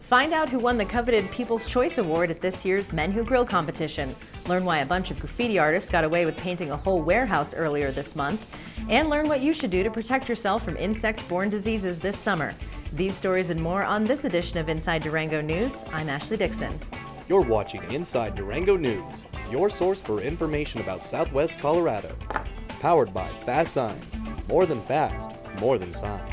Find out who won the coveted People's Choice Award at this year's Men Who Grill competition. Learn why a bunch of graffiti artists got away with painting a whole warehouse earlier this month. And learn what you should do to protect yourself from insect-borne diseases this summer. These stories and more on this edition of Inside Durango News. I'm Ashley Dixon. You're watching Inside Durango News, your source for information about Southwest Colorado. Powered by Fast Signs. More than fast, more than signs.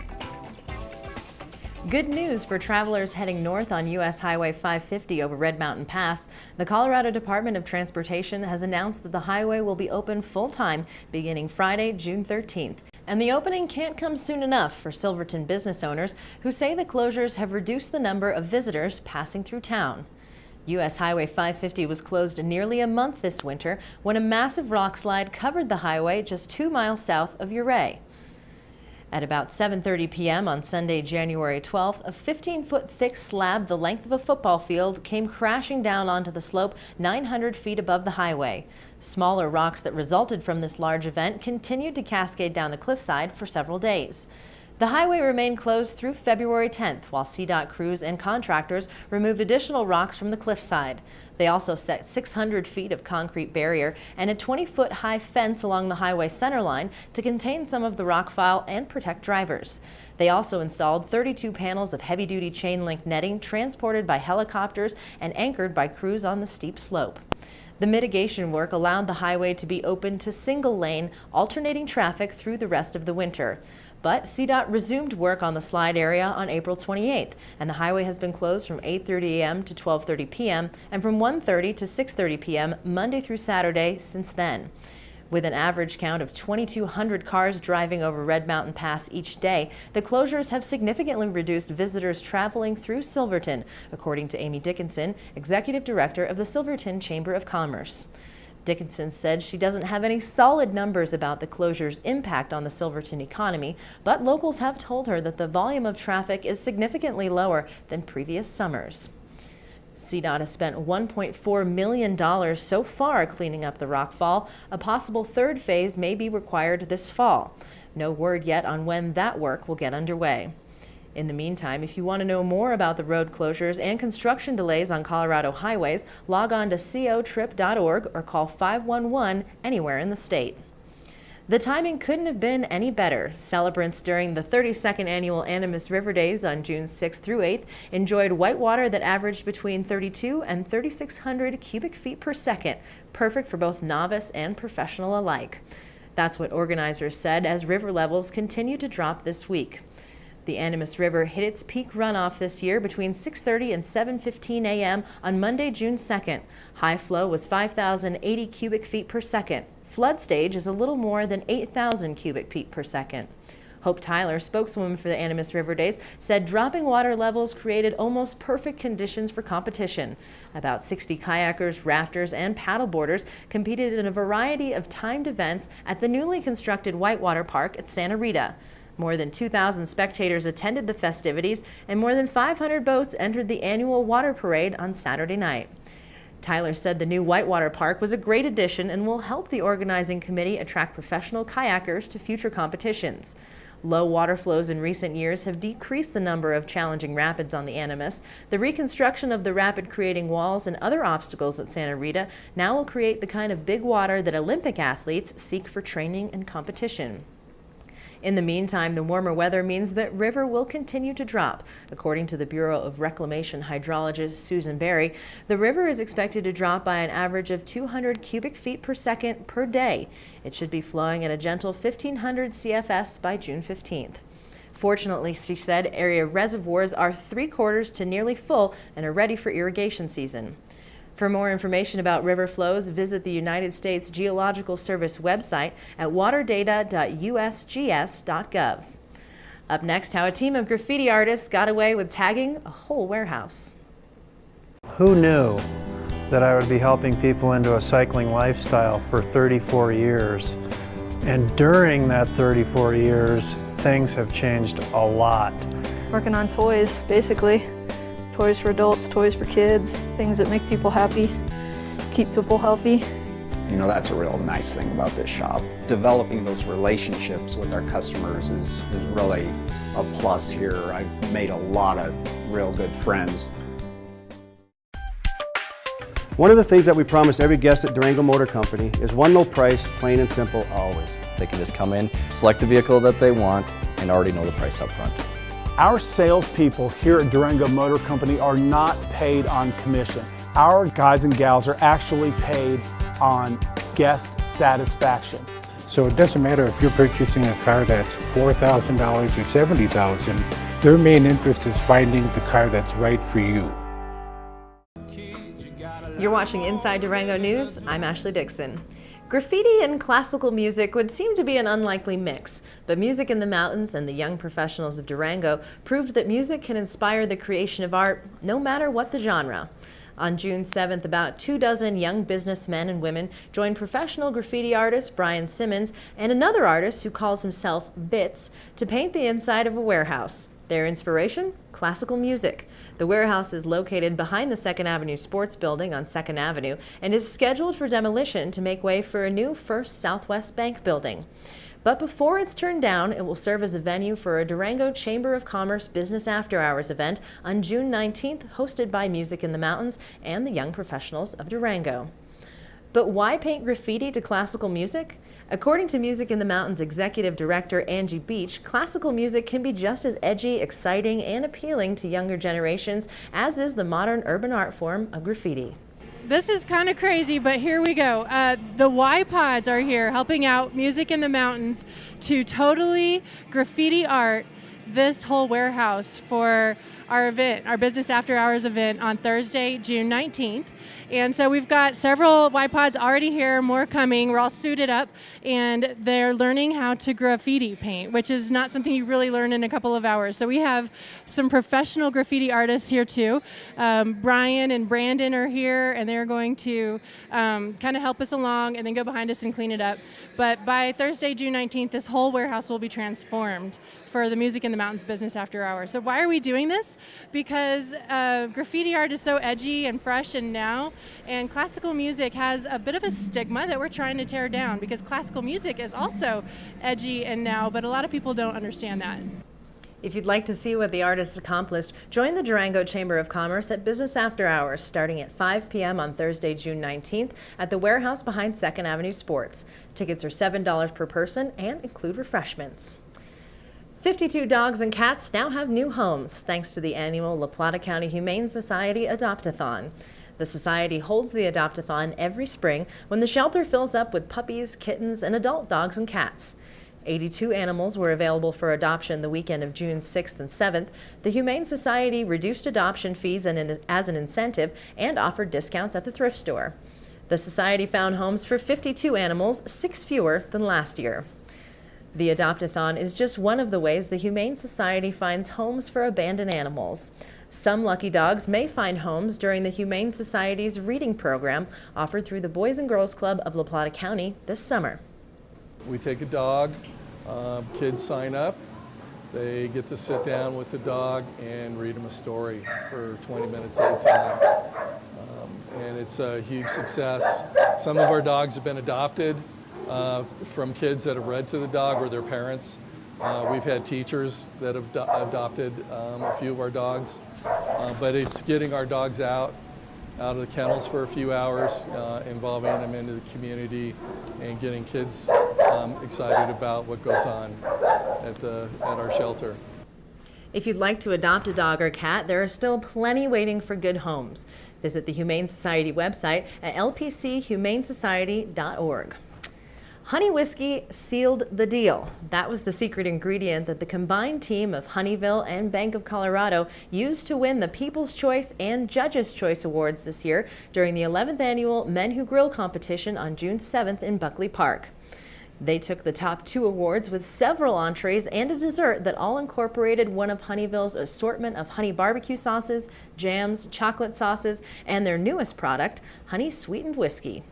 Good news for travelers heading north on U.S. Highway 550 over Red Mountain Pass. The Colorado Department of Transportation has announced that the highway will be open full-time beginning Friday, June 13th. And the opening can't come soon enough for Silverton business owners who say the closures have reduced the number of visitors passing through town. U.S. Highway 550 was closed nearly a month this winter when a massive rock slide covered the highway just 2 miles south of Ouray. At about 7:30 p.m. on Sunday, January 12th, a 15-foot thick slab the length of a football field came crashing down onto the slope 900 feet above the highway. Smaller rocks that resulted from this large event continued to cascade down the cliffside for several days. The highway remained closed through February 10th, while CDOT crews and contractors removed additional rocks from the cliffside. They also set 600 feet of concrete barrier and a 20-foot high fence along the highway center line to contain some of the rockfall and protect drivers. They also installed 32 panels of heavy-duty chain-link netting transported by helicopters and anchored by crews on the steep slope. The mitigation work allowed the highway to be open to single-lane, alternating traffic through the rest of the winter. But CDOT resumed work on the slide area on April 28th, and the highway has been closed from 8:30 a.m. to 12:30 p.m. and from 1:30 to 6:30 p.m. Monday through Saturday since then. With an average count of 2,200 cars driving over Red Mountain Pass each day, the closures have significantly reduced visitors traveling through Silverton, according to Amy Dickinson, Executive Director of the Silverton Chamber of Commerce. Dickinson said she doesn't have any solid numbers about the closure's impact on the Silverton economy, but locals have told her that the volume of traffic is significantly lower than previous summers. CDOT has spent $1.4 million so far cleaning up the rockfall. A possible third phase may be required this fall. No word yet on when that work will get underway. In the meantime, if you want to know more about the road closures and construction delays on Colorado highways, log on to cotrip.org or call 511 anywhere in the state. The timing couldn't have been any better. Celebrants during the 32nd annual Animas River Days on June 6th through 8th enjoyed whitewater that averaged between 3,200 and 3,600 cubic feet per second, perfect for both novice and professional alike. That's what organizers said as river levels continue to drop this week. The Animas River hit its peak runoff this year between 6:30 and 7:15 a.m. on Monday, June 2nd. High flow was 5,080 cubic feet per second. Flood stage is a little more than 8,000 cubic feet per second. Hope Tyler, spokeswoman for the Animas River Days, said dropping water levels created almost perfect conditions for competition. About 60 kayakers, rafters, and paddleboarders competed in a variety of timed events at the newly constructed Whitewater Park at Santa Rita. More than 2,000 spectators attended the festivities, and more than 500 boats entered the annual water parade on Saturday night. Tyler said the new Whitewater Park was a great addition and will help the organizing committee attract professional kayakers to future competitions. Low water flows in recent years have decreased the number of challenging rapids on the Animas. The reconstruction of the rapid creating walls and other obstacles at Santa Rita now will create the kind of big water that Olympic athletes seek for training and competition. In the meantime, the warmer weather means that river will continue to drop. According to the Bureau of Reclamation hydrologist Susan Berry, the river is expected to drop by an average of 200 cubic feet per second per day. It should be flowing at a gentle 1,500 CFS by June 15th. Fortunately, she said, area reservoirs are 3/4 to nearly full and are ready for irrigation season. For more information about river flows, visit the United States Geological Service website at waterdata.usgs.gov. Up next, how a team of graffiti artists got away with tagging a whole warehouse. Who knew that I would be helping people into a cycling lifestyle for 34 years? And during that 34 years, things have changed a lot. Working on toys, basically. Toys for adults, toys for kids, things that make people happy, keep people healthy. You know, that's a real nice thing about this shop. Developing those relationships with our customers is really a plus here. I've made a lot of real good friends One of the things that we promise every guest at Durango Motor Company is one low price, plain and simple, always. They can just come in, select the vehicle that they want, and already know the price up front. Our salespeople here at Durango Motor Company are not paid on commission. Our guys and gals are actually paid on guest satisfaction. So it doesn't matter if you're purchasing a car that's $4,000 or $70,000, their main interest is finding the car that's right for you. You're watching Inside Durango News. I'm Ashley Dixon. Graffiti and classical music would seem to be an unlikely mix, but Music in the Mountains and the young professionals of Durango proved that music can inspire the creation of art no matter what the genre. On June 7th, about 24 young businessmen and women joined professional graffiti artist Brian Simmons and another artist who calls himself Bits to paint the inside of a warehouse. Their inspiration? Classical music. The warehouse is located behind the 2nd Avenue Sports Building on 2nd Avenue and is scheduled for demolition to make way for a new First Southwest Bank building. But before it's turned down, it will serve as a venue for a Durango Chamber of Commerce Business After Hours event on June 19th, hosted by Music in the Mountains and the young professionals of Durango. But why paint graffiti to classical music? According to Music in the Mountains Executive Director Angie Beach, classical music can be just as edgy, exciting, and appealing to younger generations as is the modern urban art form of graffiti. This is kind of crazy, but here we go. The Y-Pods are here helping out Music in the Mountains to totally graffiti art this whole warehouse for our event, our Business After Hours event on Thursday, June 19th. And so we've got several Y-Pods already here, more coming. We're all suited up, and they're learning how to graffiti paint, which is not something you really learn in a couple of hours. So we have some professional graffiti artists here too. Brian and Brandon are here, and they're going to kind of help us along and then go behind us and clean it up. But by Thursday, June 19th, this whole warehouse will be transformed for the Music in the Mountains Business After Hours. So why are we doing this? Because graffiti art is so edgy and fresh and now, and classical music has a bit of a stigma that we're trying to tear down, because classical music is also edgy and now, but a lot of people don't understand that. If you'd like to see what the artist accomplished, join the Durango Chamber of Commerce at Business After Hours starting at 5 p.m. on Thursday, June 19th at the warehouse behind 2nd Avenue Sports. Tickets are $7 per person and include refreshments. 52 dogs and cats now have new homes thanks to the annual La Plata County Humane Society Adopt-a-thon. The society holds the Adopt-a-thon every spring when the shelter fills up with puppies, kittens, and adult dogs and cats. 82 animals were available for adoption the weekend of June 6th and 7th. The Humane Society reduced adoption fees as an incentive and offered discounts at the thrift store. The society found homes for 52 animals, 6 fewer than last year. The Adopt-a-thon is just one of the ways the Humane Society finds homes for abandoned animals. Some lucky dogs may find homes during the Humane Society's reading program offered through the Boys and Girls Club of La Plata County this summer. We take a dog, kids sign up, they get to sit down with the dog and read them a story for 20 minutes at a time. And it's a huge success. Some of our dogs have been adopted from kids that have read to the dog or their parents. We've had teachers that have adopted a few of our dogs. But it's getting our dogs out of the kennels for a few hours, involving them into the community, and getting kids excited about what goes on at our shelter. If you'd like to adopt a dog or cat, there are still plenty waiting for good homes. Visit the Humane Society website at lpchumanesociety.org. Honey Whiskey sealed the deal. That was the secret ingredient that the combined team of Honeyville and Bank of Colorado used to win the People's Choice and Judges' Choice Awards this year during the 11th annual Men Who Grill competition on June 7th in Buckley Park. They took the top 2 awards with several entrees and a dessert that all incorporated one of Honeyville's assortment of honey barbecue sauces, jams, chocolate sauces, and their newest product, honey sweetened whiskey.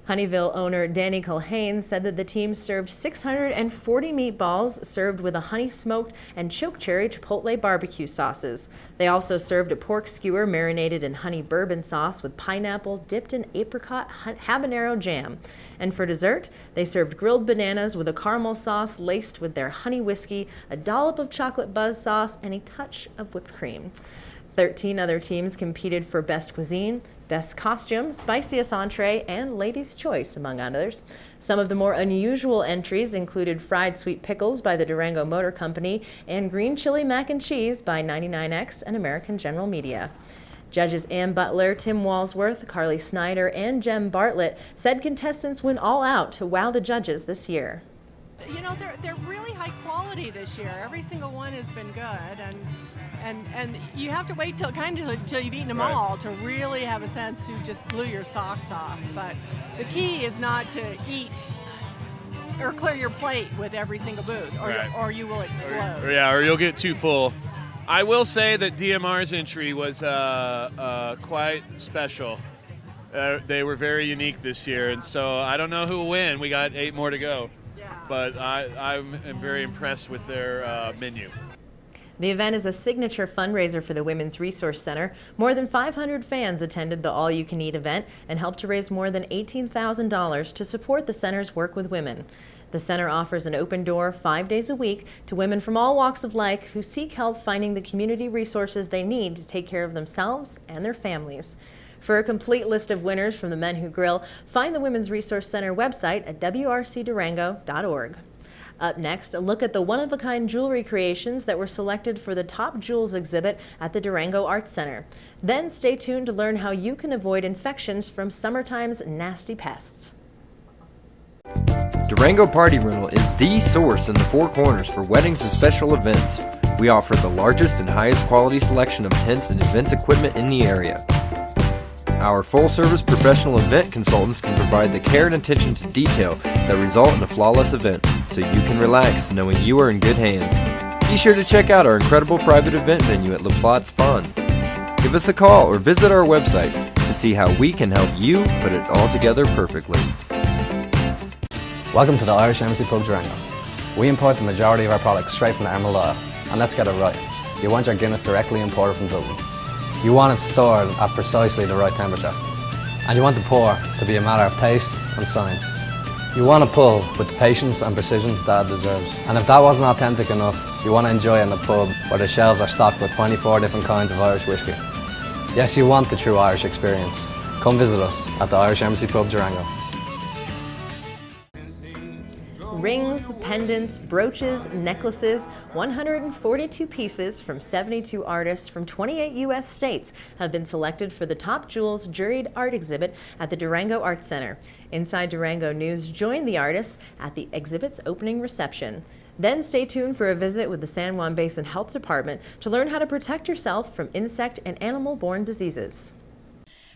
Honeyville owner Danny Culhane said that the team served 640 meatballs served with a honey smoked and chokecherry chipotle barbecue sauces. They also served a pork skewer marinated in honey bourbon sauce with pineapple dipped in apricot habanero jam. And for dessert, they served grilled bananas with a caramel sauce laced with their honey whiskey, a dollop of chocolate buzz sauce, and a touch of whipped cream. 13 other teams competed for Best Cuisine, Best Costume, Spiciest Entree, and Ladies' Choice, among others. Some of the more unusual entries included Fried Sweet Pickles by the Durango Motor Company and Green Chili Mac and Cheese by 99X and American General Media. Judges Ann Butler, Tim Walsworth, Carly Snyder, and Jem Bartlett said contestants went all out to wow the judges this year. You know, they're really high quality this year. Every single one has been good, and you have to wait till you've eaten them all to really have a sense who just blew your socks off. But the key is not to eat or clear your plate with every single booth, or you will explode. Or you'll get too full. I will say that DMR's entry was quite special. They were very unique this year, and so I don't know who will win. We got 8 more to go. But I am very impressed with their menu. The event is a signature fundraiser for the Women's Resource Center. More than 500 fans attended the all-you-can-eat event and helped to raise more than $18,000 to support the center's work with women. The center offers an open door 5 days a week to women from all walks of life who seek help finding the community resources they need to take care of themselves and their families. For a complete list of winners from the Men Who Grill, find the Women's Resource Center website at wrcdurango.org. Up next, a look at the one-of-a-kind jewelry creations that were selected for the Top Jewels exhibit at the Durango Arts Center. Then stay tuned to learn how you can avoid infections from summertime's nasty pests. Durango Party Rental is the source in the Four Corners for weddings and special events. We offer the largest and highest quality selection of tents and events equipment in the area. Our full-service professional event consultants can provide the care and attention to detail that result in a flawless event, so you can relax knowing you are in good hands. Be sure to check out our incredible private event venue at La Platte Pond. Give us a call or visit our website to see how we can help you put it all together perfectly. Welcome to the Irish Embassy Pub Durango. We import the majority of our products straight from Armagh, and let's get it right. You want your Guinness directly imported from Dublin. You want it stored at precisely the right temperature. And you want the pour to be a matter of taste and science. You want to pull with the patience and precision that it deserves. And if that wasn't authentic enough, you want to enjoy it in a pub where the shelves are stocked with 24 different kinds of Irish whiskey. Yes, you want the true Irish experience. Come visit us at the Irish Embassy Pub Durango. Rings, pendants, brooches, necklaces, 142 pieces from 72 artists from 28 U.S. states have been selected for the Top Jewels juried art exhibit at the Durango Arts Center. Inside Durango News joined the artists at the exhibit's opening reception. Then stay tuned for a visit with the San Juan Basin Health Department to learn how to protect yourself from insect and animal-borne diseases.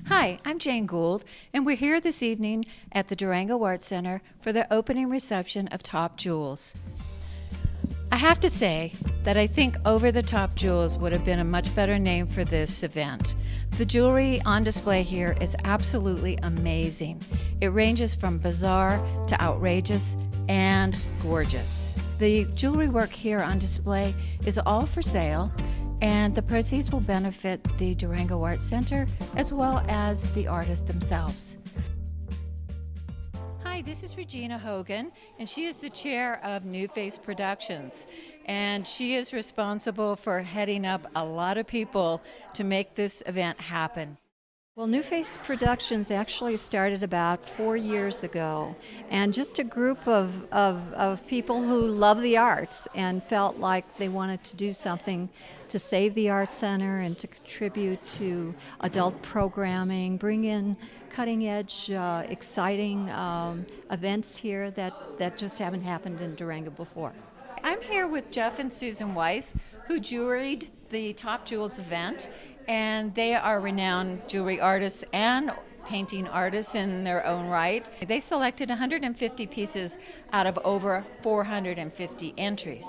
Hi, I'm Jane Gould, and we're here this evening at the Durango Arts Center for the opening reception of Top Jewels. I have to say that I think Over the Top Jewels would have been a much better name for this event. The jewelry on display here is absolutely amazing. It ranges from bizarre to outrageous and gorgeous. The jewelry work here on display is all for sale, and the proceeds will benefit the Durango Arts Center as well as the artists themselves. Hi, this is Regina Hogan, and she is the chair of New Face Productions, and she is responsible for heading up a lot of people to make this event happen. Well, New Face Productions actually started about 4 years ago, and just a group of people who love the arts and felt like they wanted to do something to save the Arts Center and to contribute to adult programming, bring in cutting-edge, exciting events here that just haven't happened in Durango before. I'm here with Jeff and Susan Weiss, who juried the Top Jewels event, and they are renowned jewelry artists and painting artists in their own right. They selected 150 pieces out of over 450 entries.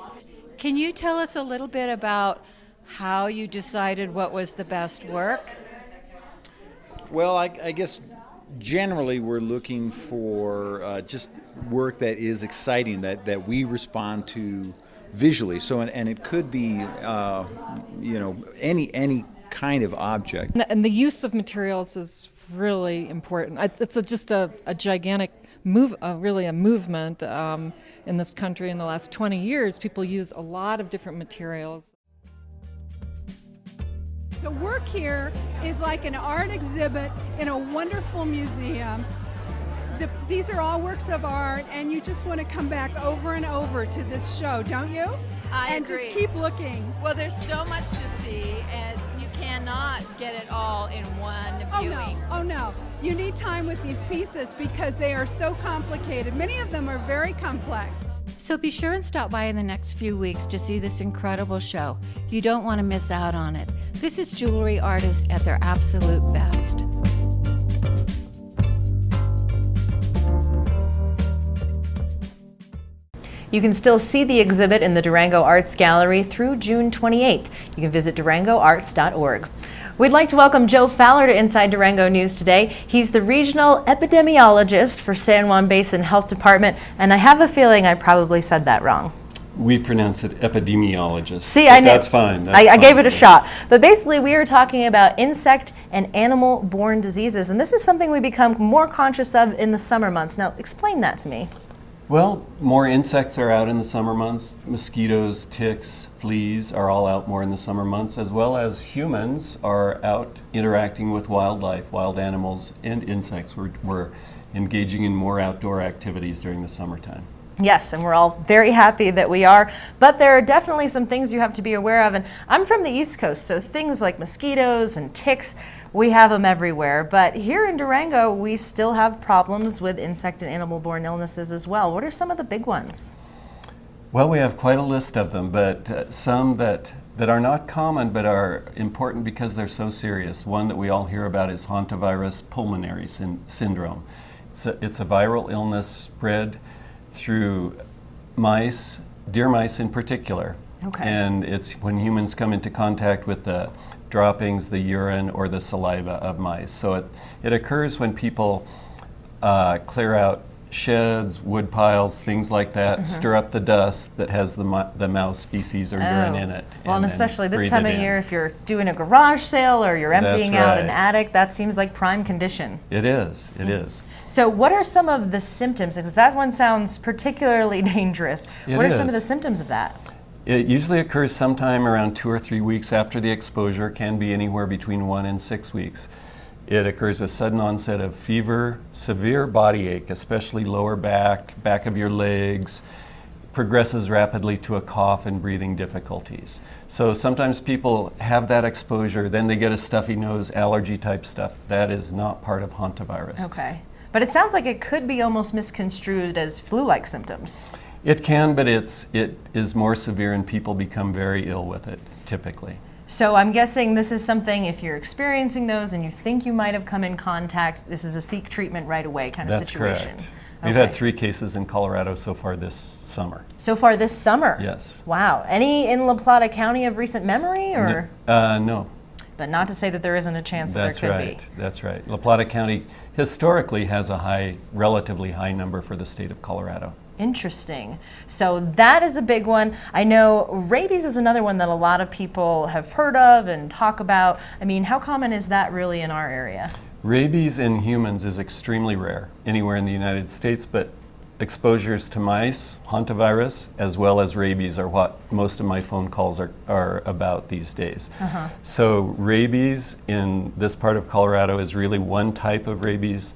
Can you tell us a little bit about how you decided what was the best work? Well, I guess generally we're looking for just work that is exciting, that we respond to visually. So, and it could be, any kind of object. And the use of materials is really important. It's just a gigantic move, really a movement in this country in the last 20 years. People use a lot of different materials. The work here is like an art exhibit in a wonderful museum. These are all works of art, and you just want to come back over and over to this show, don't you? I and agree. Just keep looking. Well, there's so much to see, and you cannot get it all in one viewing. Oh no, you need time with these pieces because they are so complicated. Many of them are very complex. So be sure and stop by in the next few weeks to see this incredible show. You don't want to miss out on it. This is jewelry artists at their absolute best. You can still see the exhibit in the Durango Arts Gallery through June 28th. You can visit durangoarts.org. We'd like to welcome Joe Fowler to Inside Durango News today. He's the regional epidemiologist for San Juan Basin Health Department, and I have a feeling I probably said that wrong. We pronounce it epidemiologist. See, I know. That's fine. I gave it a shot. But basically, we are talking about insect and animal-borne diseases, and this is something we become more conscious of in the summer months. Now, explain that to me. Well, more insects are out in the summer months. Mosquitoes, ticks, fleas are all out more in the summer months, as well as humans are out interacting with wildlife, wild animals, and insects. We're engaging in more outdoor activities during the summertime. Yes, and we're all very happy that we are, but there are definitely some things you have to be aware of, and I'm from the East Coast, so things like mosquitoes and ticks, we have them everywhere, but here in Durango, we still have problems with insect and animal-borne illnesses as well. What are some of the big ones? Well, we have quite a list of them, but some that are not common but are important because they're so serious. One that we all hear about is hantavirus pulmonare syndrome. It's a viral illness spread through mice, deer mice in particular. Okay. And it's when humans come into contact with the droppings, the urine, or the saliva of mice. So it occurs when people clear out sheds, wood piles, things like that, stir up the dust that has the mouse feces or urine in it. Well, and especially this time of year, if you're doing a garage sale or you're emptying out an attic, that seems like prime condition. It is, it is. So what are some of the symptoms? Because that one sounds particularly dangerous. What are some of the symptoms of that? It usually occurs sometime around 2 or 3 weeks after the exposure, can be anywhere between 1 and 6 weeks. It occurs with sudden onset of fever, severe body ache, especially lower back of your legs, progresses rapidly to a cough and breathing difficulties. So sometimes people have that exposure, then they get a stuffy nose, allergy type stuff. That is not part of hantavirus. Okay. But it sounds like it could be almost misconstrued as flu-like symptoms. It can, but it is more severe and people become very ill with it, typically. So I'm guessing this is something, if you're experiencing those and you think you might have come in contact, this is a seek treatment right away kind of situation. That's correct. We've had 3 cases in Colorado so far this summer. So far this summer? Yes. Wow. Any in La Plata County of recent memory, or? No. But not to say that there isn't a chance that there could be. That's right. La Plata County historically has a relatively high number for the state of Colorado. Interesting. So that is a big one. I know rabies is another one that a lot of people have heard of and talk about. I mean, how common is that really in our area? Rabies in humans is extremely rare anywhere in the United States, but exposures to mice, hantavirus, as well as rabies are what most of my phone calls are about these days. So rabies in this part of Colorado is really one type of rabies.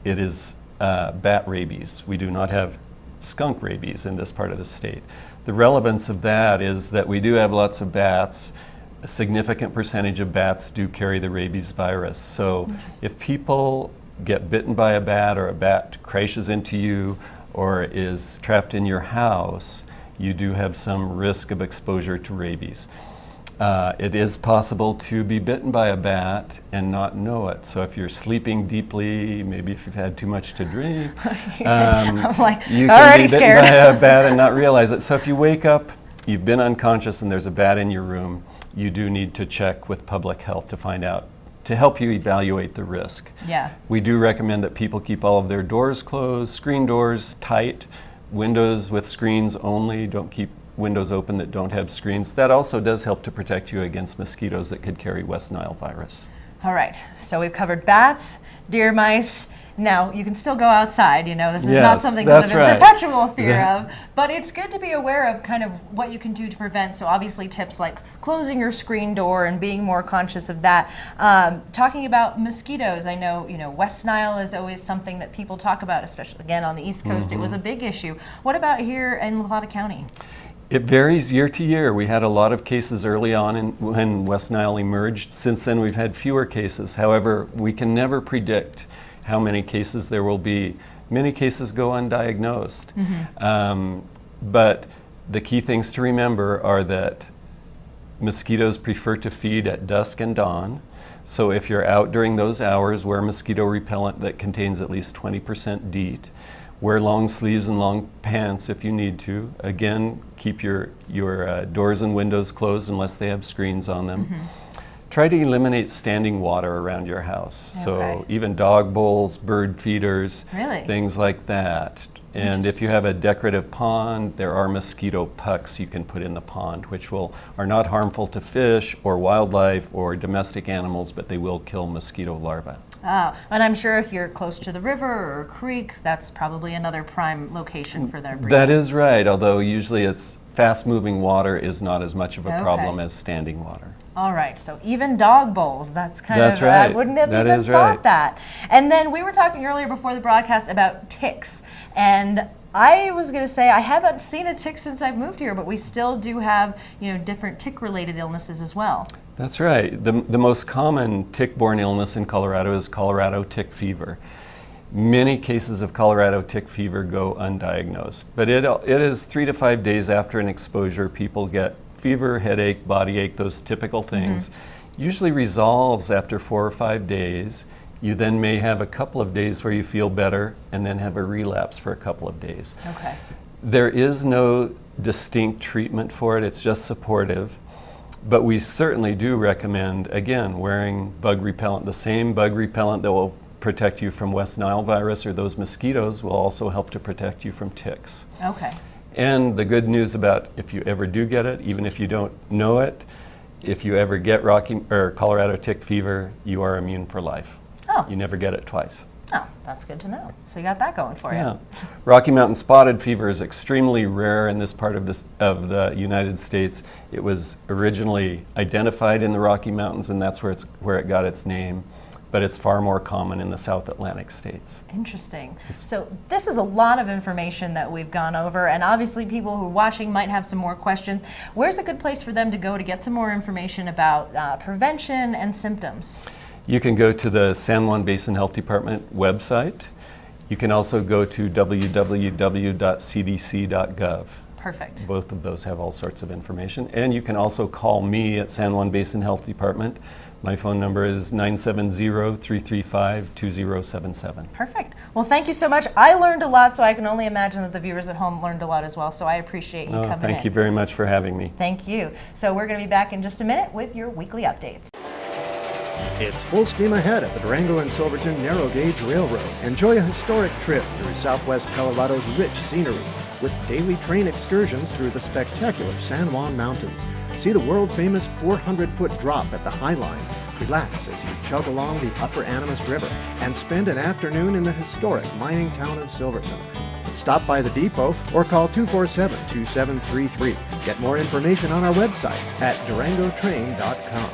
It is bat rabies. We do not have skunk rabies in this part of the state. The relevance of that is that we do have lots of bats. A significant percentage of bats do carry the rabies virus. So if people get bitten by a bat or a bat crashes into you or is trapped in your house, you do have some risk of exposure to rabies. It is possible to be bitten by a bat and not know it. So if you're sleeping deeply, maybe if you've had too much to drink, you can be bitten by a bat and not realize it. So if you wake up, you've been unconscious and there's a bat in your room, you do need to check with public health to find out, to help you evaluate the risk. Yeah. We do recommend that people keep all of their doors closed, screen doors tight, windows with screens only, don't keep windows open that don't have screens. That also does help to protect you against mosquitoes that could carry West Nile virus. All right, so we've covered bats, deer mice. Now, you can still go outside, you know, this is not something to live in perpetual fear of, but it's good to be aware of kind of what you can do to prevent. So obviously tips like closing your screen door and being more conscious of that. Talking about mosquitoes, I know, you know, West Nile is always something that people talk about, especially again on the East Coast. It was a big issue. What about here in La Plata County? It varies year to year. We had a lot of cases early on when West Nile emerged. Since then, we've had fewer cases. However, we can never predict how many cases there will be. Many cases go undiagnosed. But the key things to remember are that mosquitoes prefer to feed at dusk and dawn. So if you're out during those hours, wear mosquito repellent that contains at least 20% DEET. Wear long sleeves and long pants if you need to. Again, keep your doors and windows closed unless they have screens on them. Try to eliminate standing water around your house. So even dog bowls, bird feeders, things like that. And if you have a decorative pond, there are mosquito pucks you can put in the pond, which are not harmful to fish or wildlife or domestic animals, but they will kill mosquito larvae. And I'm sure if you're close to the river or a creek, that's probably another prime location for their breeding. That is right, although usually it's fast-moving water is not as much of a problem as standing water. All right, so even dog bowls, that's kind of, right. I wouldn't have even thought that. And then we were talking earlier before the broadcast about ticks. And I was going to say, I haven't seen a tick since I've moved here, but we still do have, you know, different tick-related illnesses as well. That's right. The most common tick-borne illness in Colorado is Colorado tick fever. Many cases of Colorado tick fever go undiagnosed, but it is 3 to 5 days after an exposure. People get fever, headache, body ache, those typical things. Usually resolves after 4 or 5 days. You then may have a couple of days where you feel better and then have a relapse for a couple of days. There is no distinct treatment for it, it's just supportive. But we certainly do recommend, again, wearing bug repellent. The same bug repellent that will protect you from West Nile virus or those mosquitoes will also help to protect you from ticks. And the good news about if you ever do get it, even if you don't know it, if you ever get Colorado tick fever, you are immune for life. You never get it twice. Oh, that's good to know. So you got that going for you. Rocky Mountain spotted fever is extremely rare in this part of the United States. It was originally identified in the Rocky Mountains, and that's where it got its name. But it's far more common in the South Atlantic states. Interesting. So this is a lot of information that we've gone over, and obviously people who are watching might have some more questions. Where's a good place for them to go to get some more information about prevention and symptoms? You can go to the San Juan Basin Health Department website. You can also go to www.cdc.gov. Perfect. Both of those have all sorts of information. And you can also call me at San Juan Basin Health Department. My phone number is 970-335-2077. Perfect. Well, thank you so much. I learned a lot, so I can only imagine that the viewers at home learned a lot as well. So I appreciate you coming in. Thank you very much for having me. Thank you. So we're going to be back in just a minute with your weekly updates. It's full steam ahead at the Durango and Silverton Narrow Gauge Railroad. Enjoy a historic trip through southwest Colorado's rich scenery with daily train excursions through the spectacular San Juan Mountains. See the world-famous 400-foot drop at the High Line. Relax as you chug along the Upper Animas River and spend an afternoon in the historic mining town of Silverton. Stop by the depot or call 247-2733. Get more information on our website at durangotrain.com.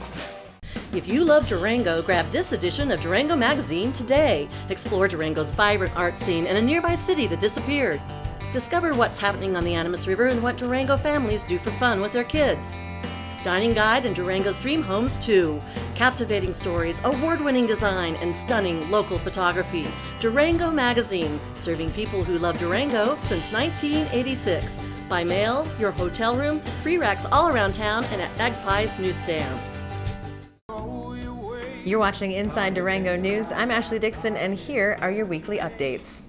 If you love Durango, grab this edition of Durango Magazine today. Explore Durango's vibrant art scene in a nearby city that disappeared. Discover what's happening on the Animas River and what Durango families do for fun with their kids. Dining guide and Durango's dream homes too. Captivating stories, award-winning design, and stunning local photography. Durango Magazine, serving people who love Durango since 1986. By mail, your hotel room, free racks all around town, and at Magpie's newsstand. You're watching Inside Durango News. I'm Ashley Dixon, and here are your weekly updates.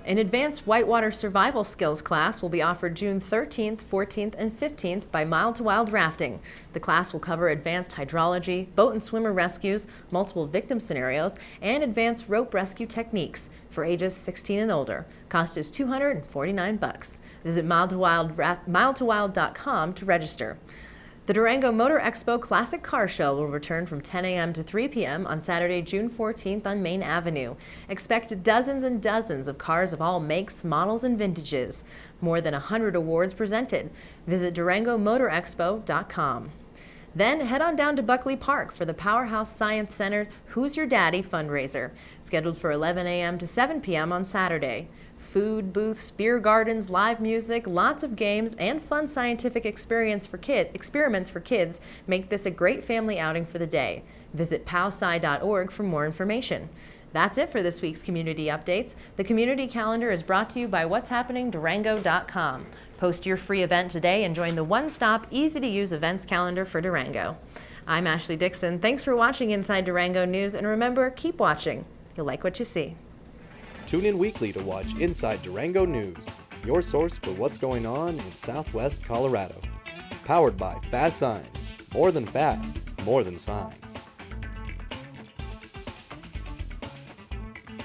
An advanced whitewater survival skills class will be offered June 13th, 14th, and 15th by Mild to Wild Rafting. The class will cover advanced hydrology, boat and swimmer rescues, multiple victim scenarios, and advanced rope rescue techniques for ages 16 and older. Cost is $249. Visit mildtowild.com to register. The Durango Motor Expo Classic Car Show will return from 10 a.m. to 3 p.m. on Saturday, June 14th on Main Avenue. Expect dozens and dozens of cars of all makes, models, and vintages. More than 100 awards presented. Visit DurangoMotorExpo.com. Then head on down to Buckley Park for the Powerhouse Science Center Who's Your Daddy fundraiser, scheduled for 11 a.m. to 7 p.m. on Saturday. Food, booths, beer gardens, live music, lots of games, and fun scientific experiments for kids make this a great family outing for the day. Visit powsci.org for more information. That's it for this week's Community Updates. The Community Calendar is brought to you by what'shappeningdurango.com. Post your free event today and join the one-stop, easy-to-use events calendar for Durango. I'm Ashley Dixon. Thanks for watching Inside Durango News, and remember, keep watching. You'll like what you see. Tune in weekly to watch Inside Durango News, your source for what's going on in Southwest Colorado. Powered by Fast Signs. More than fast, more than signs.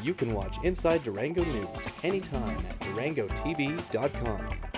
You can watch Inside Durango News anytime at durangotv.com.